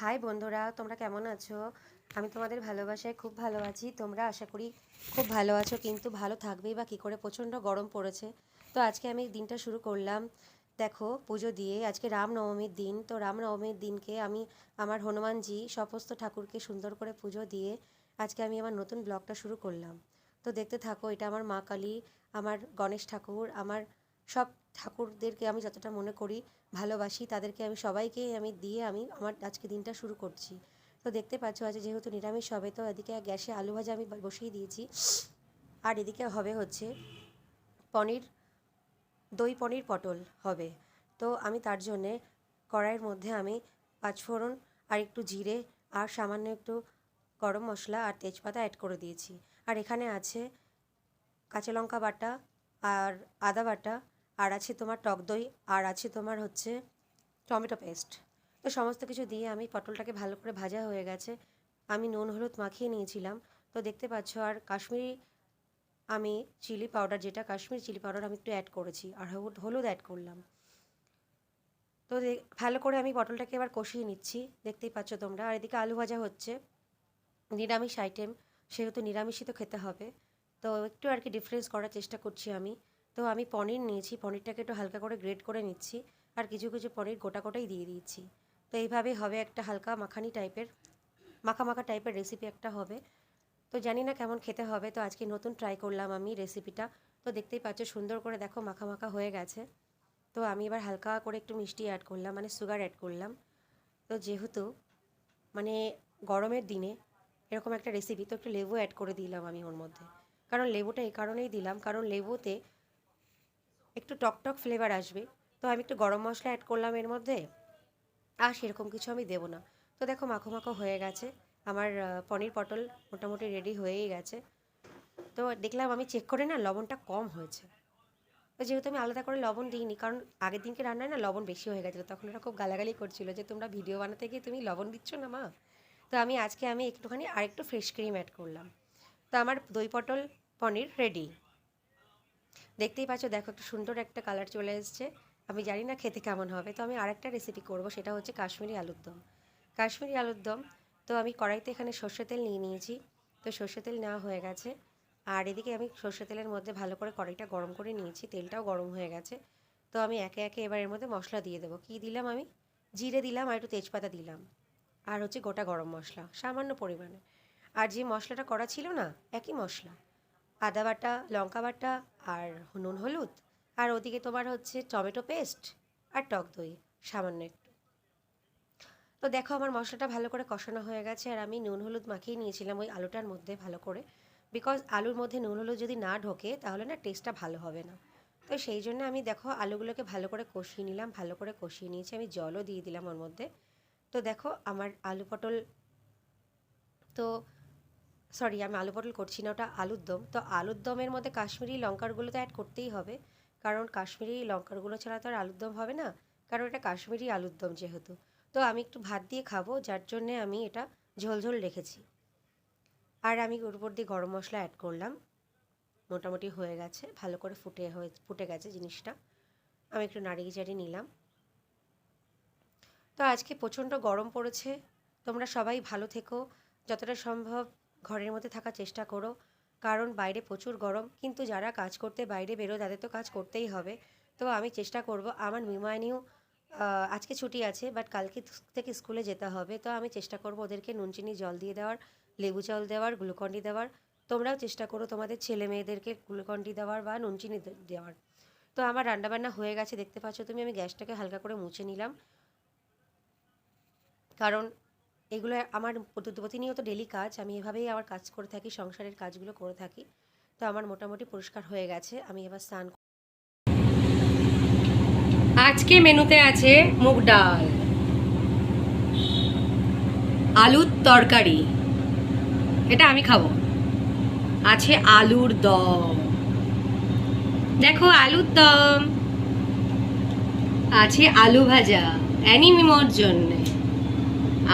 High বন্ধুরা, তোমরা কেমন আছো? আমি তোমাদের ভালোবাসায় খুব ভালো আছি। তোমরা আশা করি খুব ভালো আছো, কিন্তু ভালো থাকবেই বা কী করে, প্রচণ্ড গরম পড়েছে। তো আজকে আমি দিনটা শুরু করলাম দেখো পুজো দিয়ে। আজকে রামনবমীর দিন, তো রামনবমীর দিনকে আমি আমার হনুমানজি সমস্ত ঠাকুরকে সুন্দর করে পুজো দিয়ে আজকে আমি আমার নতুন ব্লগটা শুরু করলাম। তো দেখতে থাকো। এটা আমার মা কালী, আমার গণেশ ঠাকুর, আমার সব ঠাকুরদেরকে আমি যতটা মনে করি ভালোবাসি, তাদেরকে আমি সবাইকে আমি দিয়ে আমি আমার আজকে দিনটা শুরু করছি। তো দেখতে পাচ্ছ আজ যেহেতু নিরামিষ হবে, তো এদিকে গ্যাসে আলু ভাজা আমি বসিয়ে দিয়েছি, আর এদিকে হবে হচ্ছে পনির, দই পনির পটল হবে। তো আমি তার জন্যে কড়াইয়ের মধ্যে আমি পাঁচফোড়ন আর একটু জিরে আর সামান্য একটু গরম মশলা আর তেজপাতা অ্যাড করে দিয়েছি। আর এখানে আছে কাঁচা লঙ্কা বাটা আর আদা বাটা, আর আছে তোমার টক দই, আর আছে তোমার হচ্ছে টমেটো পেস্ট। তো সমস্ত কিছু দিয়ে আমি পটলটাকে ভালো করে ভাজা হয়ে গেছে, আমি নুন হলুদ মাখিয়ে নিয়েছিলাম। তো দেখতে পাচ্ছ, আর কাশ্মীরি আমি চিলি পাউডার, যেটা কাশ্মীরি চিলি পাউডার আমি একটু অ্যাড করেছি, আর হলুদ অ্যাড করলাম। তো ভালো করে আমি পটলটাকে এবার কষিয়ে নিচ্ছি, দেখতেই পাচ্ছ তোমরা। আর এদিকে আলু ভাজা হচ্ছে, নিরামিষ আইটেম, সেহেতু নিরামিষই তো খেতে হবে। তো একটু আর কি ডিফারেন্স করার চেষ্টা করছি আমি। তো আমি পনির নিয়েছি, পনিরটাকে একটু হালকা করে গ্রেট করে নিচ্ছি, আর কিছু কিছু পনির গোটা গোটাই দিয়ে দিচ্ছি। তো এইভাবেই হবে একটা হালকা মাখানি টাইপের, মাখা মাখা টাইপের রেসিপি একটা হবে। তো জানি না কেমন খেতে হবে, তো আজকে নতুন ট্রাই করলাম আমি রেসিপিটা। তো দেখতেই পাচ্ছ সুন্দর করে দেখো মাখা মাখা হয়ে গেছে। তো আমি এবার হালকা করে একটু মিষ্টি অ্যাড করলাম, মানে সুগার অ্যাড করলাম। তো যেহেতু মানে গরমের দিনে এরকম একটা রেসিপি, তো একটু লেবু অ্যাড করে দিলাম আমি ওর মধ্যে। কারণ লেবুটা এই কারণেই দিলাম, কারণ লেবুতে একটু টক টক ফ্লেভার আসবে। তো আমি একটু গরম মশলা অ্যাড করলাম এর মধ্যে, আর সেরকম কিছু আমি দেবো না। তো দেখো মাখো মাখো হয়ে গেছে আমার পনির পটল, মোটামুটি রেডি হয়েই গেছে। তো দেখলাম আমি চেক করে না, লবণটা কম হয়েছে। তো যেহেতু আমি আলাদা করে লবণ দিইনি, কারণ আগের দিনকে রান্নায় না লবণ বেশি হয়ে গেছিলো, তখন ওরা খুব গালাগালি করছিল যে তোমরা ভিডিও বানাতে গিয়ে তুমি লবণ দিচ্ছ না মা। তো আজকে আমি একটুখানি আরেকটু ফ্রেশ ক্রিম অ্যাড করলাম। তো আমার দই পটল পনির রেডি। দেখতেই পাচ্ছ দেখো একটা সুন্দর একটা কালার চলে এসছে। আমি জানি না খেতে কেমন হবে। তো আমি আরেকটা রেসিপি করব, সেটা হচ্ছে কাশ্মীরি আলুর দম। কাশ্মীরি আলুর দম, তো আমি কড়াইতে এখানে সর্ষে তেল নিয়ে নিয়েছি। তো সর্ষে তেল নেওয়া হয়ে গেছে, আর এদিকে আমি সর্ষে তেলের মধ্যে ভালো করে কড়াইটা গরম করে নিয়েছি, তেলটাও গরম হয়ে গেছে। তো আমি একে একে এবার এর মধ্যে মশলা দিয়ে দেবো। কী দিলাম আমি? জিরে দিলাম, আর একটু তেজপাতা দিলাম, আর হচ্ছে গোটা গরম মশলা সামান্য পরিমাণে। আর যে মশলাটা করা ছিল না, একই মশলা, আদা বাটা, লঙ্কা বাটা, আর নুন হলুদ, আর ওদিকে তোমার হচ্ছে টমেটো পেস্ট আর টক দই সামান্য একটু। তো দেখো আমার মশলাটা ভালো করে কষানো হয়ে গেছে, আর আমি নুন হলুদ মাখিয়ে নিয়েছিলাম ওই আলুটার মধ্যে ভালো করে, বিকজ আলুর মধ্যে নুন হলুদ যদি না ঢোকে তাহলে না টেস্টটা ভালো হবে না। তো সেই জন্য আমি দেখো আলুগুলোকে ভালো করে কষিয়ে নিলাম, ভালো করে কষিয়ে নিয়েছি, আমি জলও দিয়ে দিলাম ওর মধ্যে। তো দেখো আমার আলু পটল, তো সরি আমি আলু পটল করছি না, ওটা আলুর দম। তো আলুর দমের মধ্যে কাশ্মীরি লঙ্কারগুলো তো অ্যাড করতেই হবে, কারণ কাশ্মীরি লঙ্কারগুলো ছাড়া তো আর আলুর দম হবে না, কারণ এটা কাশ্মীরি আলুর দম যেহেতু। তো আমি একটু ভাত দিয়ে খাবো, যার জন্যে আমি এটা ঝোল ঝোল রেখেছি। আর আমি ওর উপর দিয়ে গরম মশলা অ্যাড করলাম, মোটামুটি হয়ে গেছে, ভালো করে ফুটে গেছে জিনিসটা। আমি একটু নাড়িয়ে চাড়িয়ে নিলাম। তো আজকে প্রচণ্ড গরম পড়েছে, তোমরা সবাই ভালো থেকো, যতটা সম্ভব ঘরের মধ্যে থাকার চেষ্টা করো, কারণ বাইরে প্রচুর গরম। কিন্তু যারা কাজ করতে বাইরে বেরোয় তাদের তো কাজ করতেই হবে। তো আমি চেষ্টা করব, আমার মিমানিও আজকে ছুটি আছে, বাট কালকে থেকে স্কুলে যেতে হবে। তো আমি চেষ্টা করব ওদেরকে নুন চিনি জল দিয়ে দেওয়ার, লেবু জল দেওয়ার, গ্লুকন্ডি দেওয়ার। তোমরাও চেষ্টা করো তোমাদের ছেলে মেয়েদেরকে গ্লুকন্ডি দেওয়ার বা নুন চিনি দেওয়ার। তো আমার রান্নাবান্না হয়ে গেছে, দেখতে পাচ্ছ তুমি। আমি গ্যাসটাকে হালকা করে মুছে নিলাম, কারণ এগুলো আমার প্রতিনিয়ত ডেলি কাজ, আমি এভাবেই আমার কাজ করে থাকি, সংসারের কাজগুলো করে থাকি। তো আমার মোটামুটি পরিষ্কার হয়ে গেছে, আমি এবার স্নান। আজকে মেনুতে আছে মুগ ডাল, আলুর তরকারি, এটা আমি খাবো, আছে আলুর দম, দেখো আলুর দম, আছে আলু ভাজা অ্যানিমিমোর জন্যে,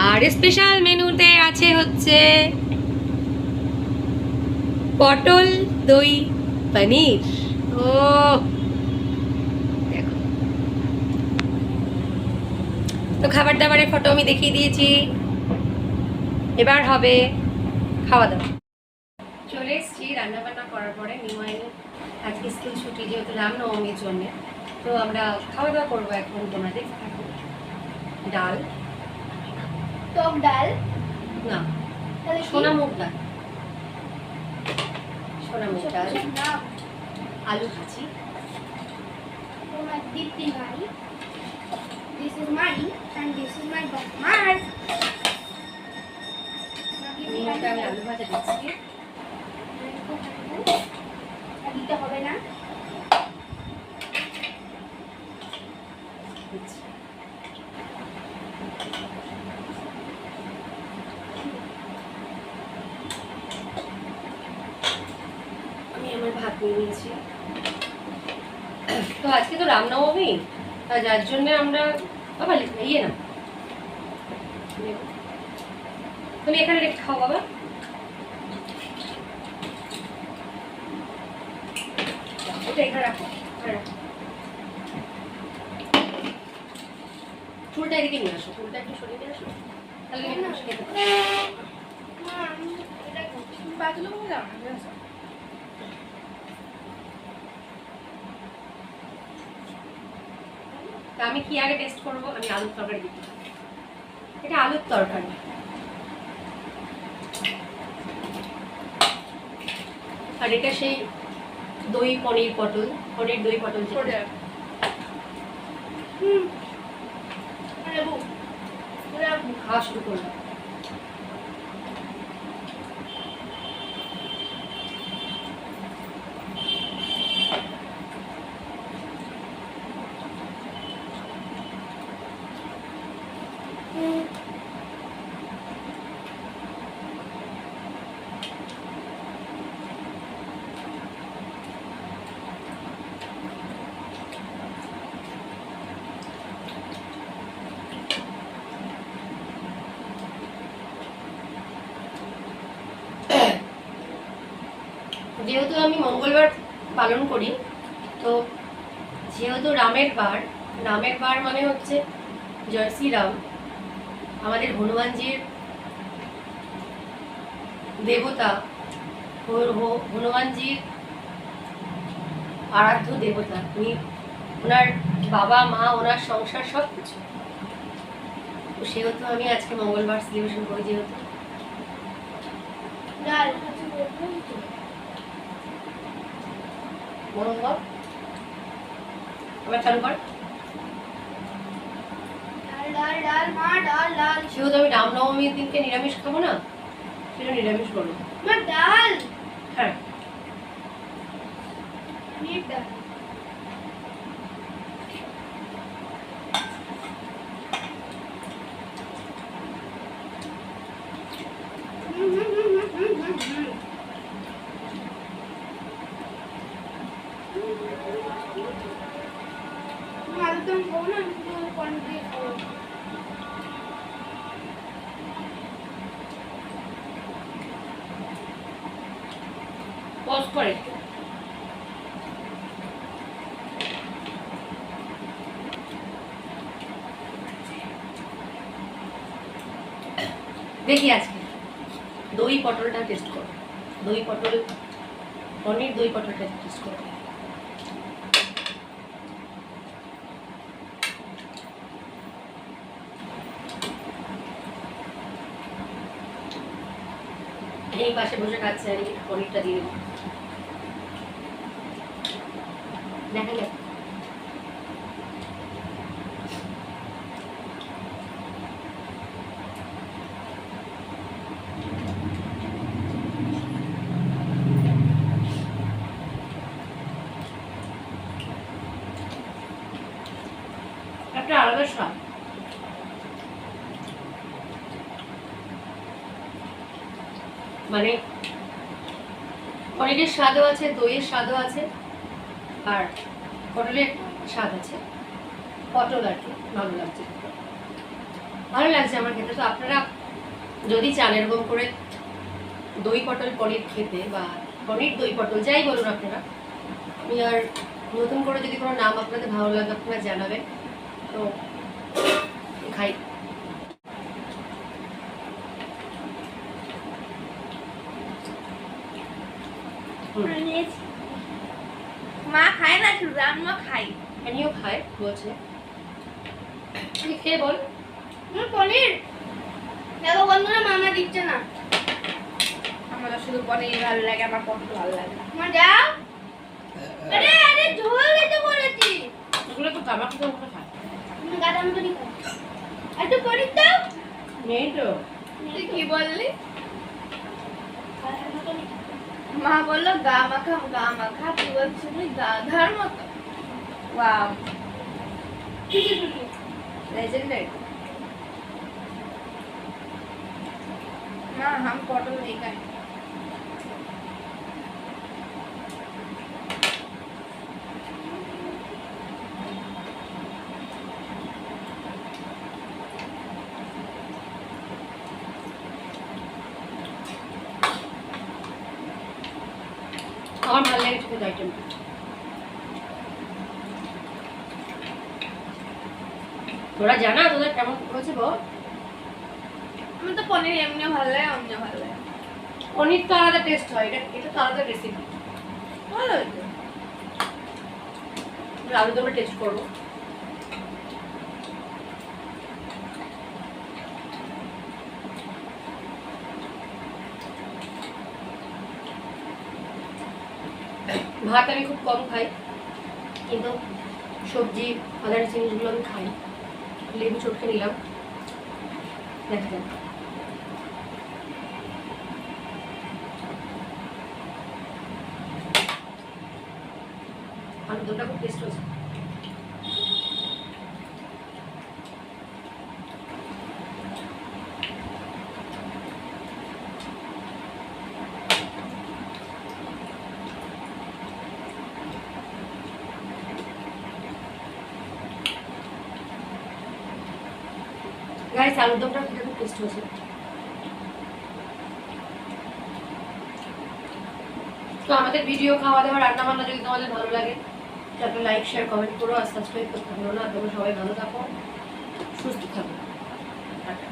আর স্পেশাল মেনুতে আছে হচ্ছে পটল দই পনির। ও দেখো, তো খাবার দাবারের ফটো আমি দেখিয়ে দিয়েছি, এবার হবে খাওয়া দাওয়া। চলে এসেছি রান্নাবান্না করার পরে। নিমাইন আজকে স্কুল ছুটি, যেহেতু রামনবমীর জন্য, তো আমরা খাওয়া দাওয়া করবো এখন। তোমরা দেখতে থাকো। ডাল, টক ডাল না তাহলে সোনা মুগ ডাল, সোনা মুগ ডাল, আলু ভাজি। তোমার দীপ্তি ভাই, this is mine and this is my Batman. নিমটা আমি আলু ভাজা দিচ্ছি। দিতে হবে না। আমি আমার ভাত নিয়ে নিয়েছি। তো আজকে তো রামনবমী, যার জন্য আমরা বাবা ইয়ে না, তুমি এখানে রেখে খাও বাবা। এটা এখানে রাখো, ফুলটা এদিকে নিয়ে আসো, ফুলটা একটু সরিয়ে নিয়ে আসো, তাহলে খেতে পারো। তা আমি কি আগে টেস্ট করবো? আমি আলুর তরকারি দিতে, এটা আলুর তরকারি। আর এটা সেই দই পনির পটল, পনির দই পটল। খাওয়া শুরু করলাম। যেহেতু আমি মঙ্গলবার পালন করি, তো যেহেতু রামের বার মানে হচ্ছে জয় শ্রীরাম, আমাদের হনুমানজির দেবতা, হনুমানজির আরাধ্য দেবতা। উনি, ওনার বাবা মা, ওনার সংসার সব কিছু। তো সেহেতু আমি আজকে মঙ্গলবার সেলিব্রেশন করি। যেহেতু ডাল আবার চালু কর। ডাল ডাল মা ডাল ডাল। যেহেতু আমি রামনবমীর দিনকে নিরামিষ খাবো না, সেটা নিরামিষ করবো। মা ডাল, হ্যাঁ মিট ডাল। আলুদম খাবো না, পনির দিয়ে খাবো। পজ করে দেখি আজকে দই পটলটা টেস্ট করো। দই পটল, পনির দই পটলটা টেস্ট করো। এই পাশে বসে খাচ্ছে, আর এই পনিরটা দিয়ে দেবো। দেখা যাক। একটা আলাদা স্বাদ। মানে পনিরের স্বাদও আছে, দইয়ের স্বাদও আছে, আর পটলের স্বাদ আছে। পটল আর কি ভালো লাগছে, ভালো লাগছে আমার খেতে। তো আপনারা যদি চান এরকম করে দই পটল পনির খেতে, বা পনির দই পটল যাই বলুন আপনারা, আমি আর নতুন করে যদি কোনো নাম আপনাদের ভালো লাগে আপনারা জানাবেন। তো খাই। মা খায় না শুধু আমিও খাই। আমিও খাই বলছে। তুই খেয়ে বল। পনির দেখো বন্ধুরা, মামা দিচ্ছে না। আমার শুধু পনির ভালো লাগে, আমার পটল ভালো লাগে। মা যাও। আরে আরে ঝোল দিতে বলেছি। এগুলো তো কামাকে তো ওখানে খায়। তুমি গাদা মতনই খাও। একটু পনির দাও। নেই তো। তুই কি বললি? মা বললো গা মাখা, তুই বলছিলি গাধার মতো। Wow, legendary. माँ हम पटल नहीं खाए। আমার ভালো লেগেছে খুব আইটেমটা। তোরা জানা তোদের কেমন হয়েছে বল? আমি তো পনির এমনিও ভালো লাগে, অমনিও ভালো লাগে। পনির তো আলাদা টেস্ট হয়, এটা তো আলাদা রেসিপি। ভালো হয়েছে। আলু দমে টেস্ট করবো। ভাত আমি খুব কম খাই, কিন্তু সবজি আদার জিনিসগুলো আমি খাই। লেবু চটকে নিলাম, দেখা যাক। আলু দমটা খুব টেস্ট হয়েছে। গাইস আলুর দমটা খুব টেস্ট হয়েছে। তো আমাদের ভিডিও খাওয়া দাওয়া রান্না বান্না যদি তোমাদের ভালো লাগে তাহলে লাইক শেয়ার কমেন্ট করো আর সাবস্ক্রাইব করতে ভুলো না। তোমরা সবাই ভালো থাকো, সুস্থ থাকো। টাটা।